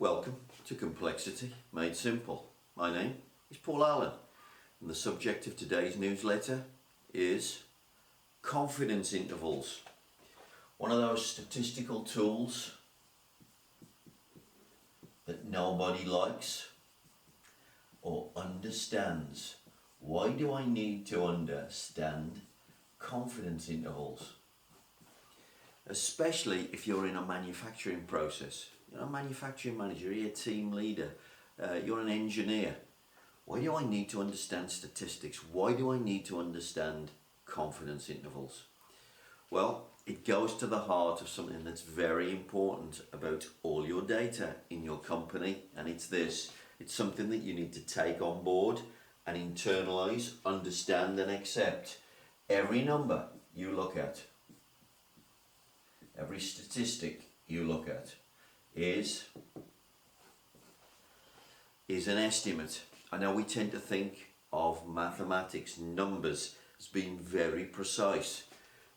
Welcome to Complexity Made Simple. My name is Paul Allen, and the subject of today's newsletter is confidence intervals. One of those statistical tools that nobody likes or understands. Why do I need to understand confidence intervals? Especially if you're in a manufacturing process. You're a manufacturing manager, you're a team leader, you're an engineer. Why do I need to understand statistics? Why do I need to understand confidence intervals? Well, it goes to the heart of something that's very important about all your data in your company, and it's this. It's something that you need to take on board and internalize, understand and accept. Every number you look at, every statistic you look at is an estimate. I know we tend to think of mathematics, numbers, as being very precise.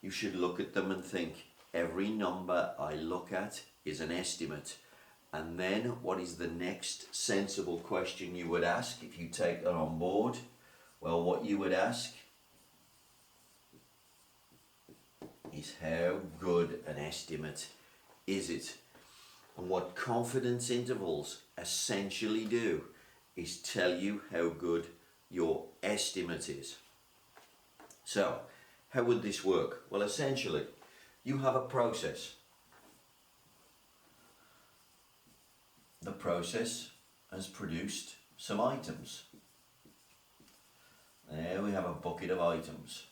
You should look at them and think, every number I look at is an estimate. And then what is the next sensible question you would ask if you take that on board? Well, what you would ask is how good an estimate is it? And what confidence intervals essentially do is tell you how good your estimate is. So, how would this work? Well, essentially, you have a process. The process has produced some items. There we have a bucket of items.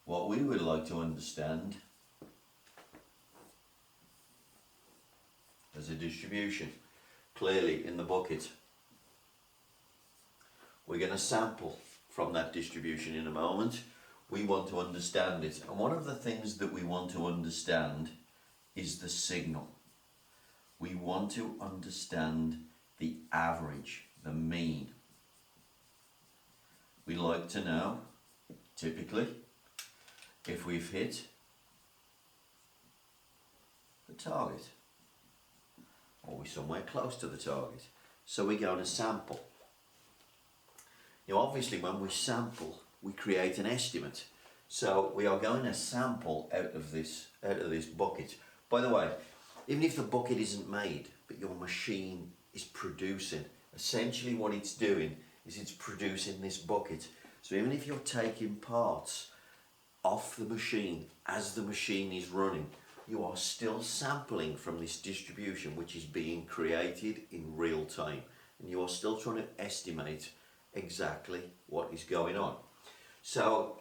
What we would like to understand is a distribution, clearly in the bucket. We're going to sample from that distribution in a moment. We want to understand it, and one of the things that we want to understand is the signal. We want to understand the average, the mean. We like to know, typically, if we've hit the target, or we're somewhere close to the target. So we're going to sample. Now obviously when we sample, we create an estimate. So we are going to sample out of this bucket. By the way, even if the bucket isn't made, but your machine is producing, essentially what it's doing is it's producing this bucket. So even if you're taking parts off the machine as the machine is running, you are still sampling from this distribution which is being created in real time, and you are still trying to estimate exactly what is going on. So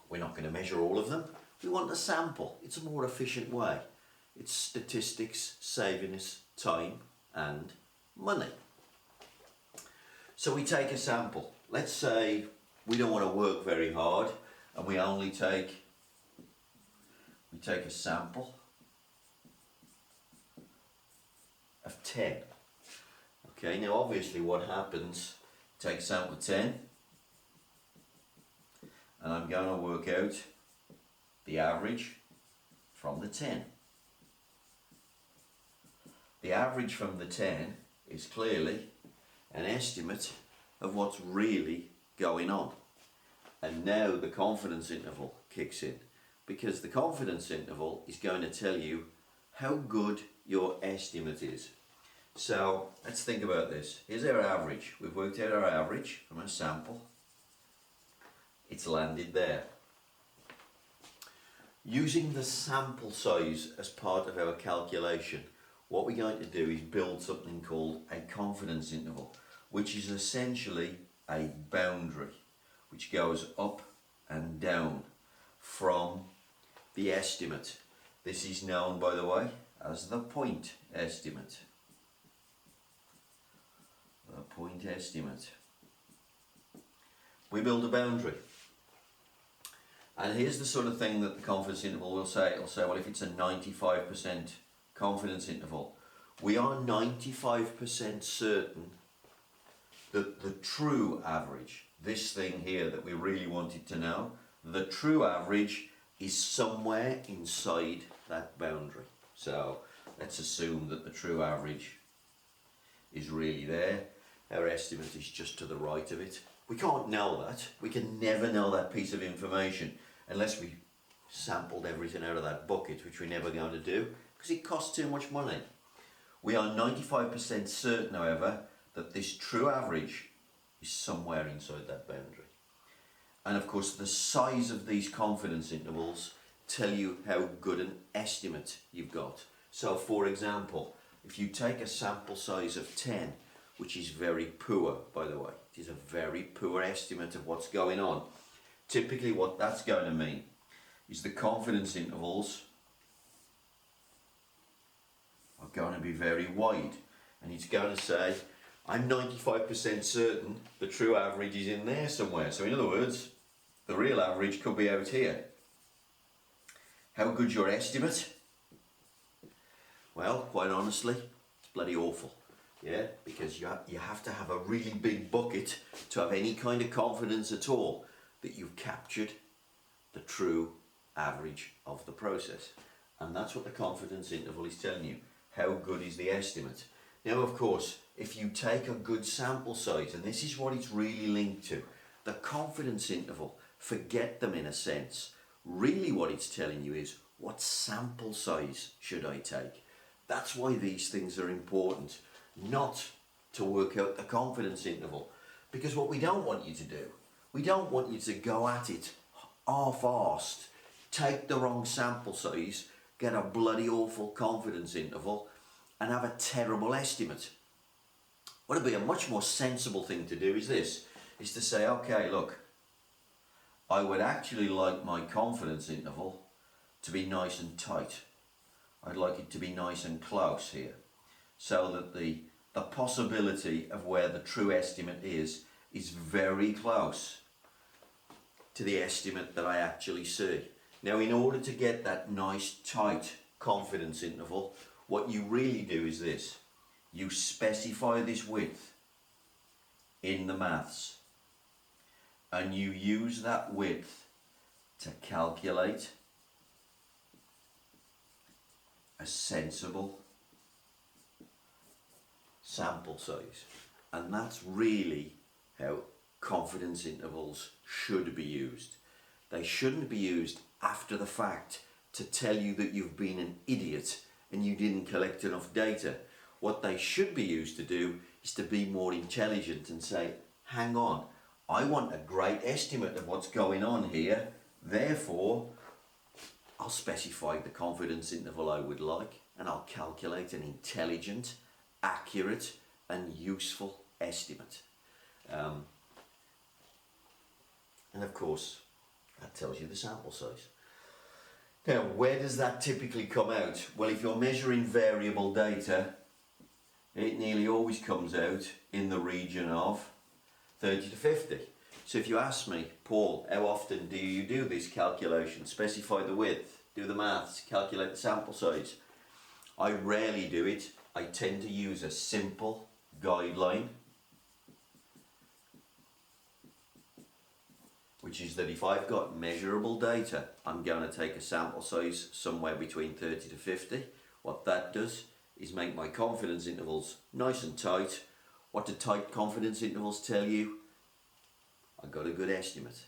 we're not going to measure all of them, we want a sample. It's a more efficient way. It's statistics saving us time and money. So we take a sample. Let's say we don't want to work very hard and we only take a sample of 10. Okay, now obviously what happens, take sample 10 and I'm going to work out the average from the 10. The average from the 10 is clearly an estimate of what's really going on. And now the confidence interval kicks in, because the confidence interval is going to tell you how good your estimate is. So let's think about this. Here's our average. We've worked out our average from a sample. It's landed there. Using the sample size as part of our calculation, what we're going to do is build something called a confidence interval, which is essentially a boundary which goes up and down from the estimate. This is known, by the way, as the point estimate. The point estimate. We build a boundary. And here's the sort of thing that the confidence interval will say. It'll say, well, if it's a 95% confidence interval, we are 95% certain that the true average, this thing here that we really wanted to know, the true average is somewhere inside that boundary. So let's assume that the true average is really there. Our estimate is just to the right of it. We can't know that. We can never know that piece of information unless we sampled everything out of that bucket, which we're never going to do because it costs too much money. We are 95% certain, however, that this true average is somewhere inside that boundary. And of course, the size of these confidence intervals tell you how good an estimate you've got. So for example, if you take a sample size of 10, which is very poor, by the way, it is a very poor estimate of what's going on. Typically what that's going to mean is the confidence intervals are going to be very wide, and it's going to say, I'm 95% certain the true average is in there somewhere. So in other words, the real average could be out here. How good's your estimate? Well, quite honestly, it's bloody awful. Yeah, because you have to have a really big bucket to have any kind of confidence at all that you've captured the true average of the process. And that's what the confidence interval is telling you. How good is the estimate? Now, of course, if you take a good sample size, and this is what it's really linked to, the confidence interval, forget them in a sense. Really what it's telling you is, what sample size should I take? That's why these things are important, not to work out the confidence interval. Because what we don't want you to do, we don't want you to go at it half-arsed, take the wrong sample size, get a bloody awful confidence interval, and have a terrible estimate. What would be a much more sensible thing to do is this, is to say, okay, look, I would actually like my confidence interval to be nice and tight. I'd like it to be nice and close here, so that the possibility of where the true estimate is very close to the estimate that I actually see. Now, in order to get that nice tight confidence interval, what you really do is this. You specify this width in the maths, and you use that width to calculate a sensible sample size. And that's really how confidence intervals should be used. They shouldn't be used after the fact to tell you that you've been an idiot and you didn't collect enough data. What they should be used to do is to be more intelligent and say, hang on, I want a great estimate of what's going on here, therefore I'll specify the confidence interval I would like, and I'll calculate an intelligent, accurate and useful estimate. And of course, that tells you the sample size. Now, where does that typically come out? Well, if you're measuring variable data, it nearly always comes out in the region of 30 to 50. So if you ask me, Paul, how often do you do this calculation? Specify the width, do the maths, calculate the sample size. I rarely do it. I tend to use a simple guideline, which is that if I've got measurable data, I'm going to take a sample size somewhere between 30 to 50. What that does is make my confidence intervals nice and tight. What do tight confidence intervals tell you? I got a good estimate.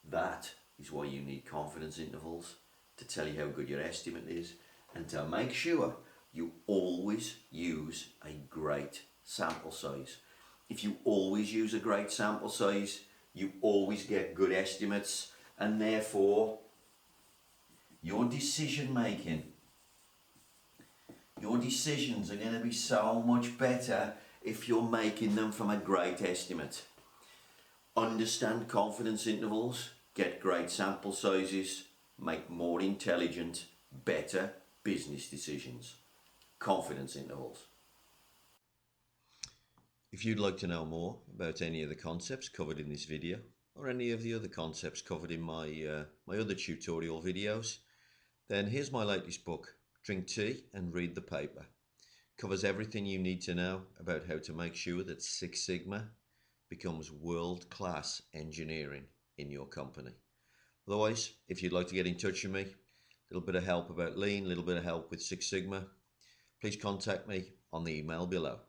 That is why you need confidence intervals, to tell you how good your estimate is, and to make sure you always use a great sample size. If you always use a great sample size, you always get good estimates, and therefore your decision making, your decisions are going to be so much better if you're making them from a great estimate. Understand confidence intervals, get great sample sizes, make more intelligent, better business decisions. Confidence intervals. If you'd like to know more about any of the concepts covered in this video, or any of the other concepts covered in my other tutorial videos, then here's my latest book, Drink Tea and Read the Paper. Covers everything you need to know about how to make sure that Six Sigma becomes world-class engineering in your company. Otherwise, if you'd like to get in touch with me, a little bit of help about Lean, a little bit of help with Six Sigma, please contact me on the email below.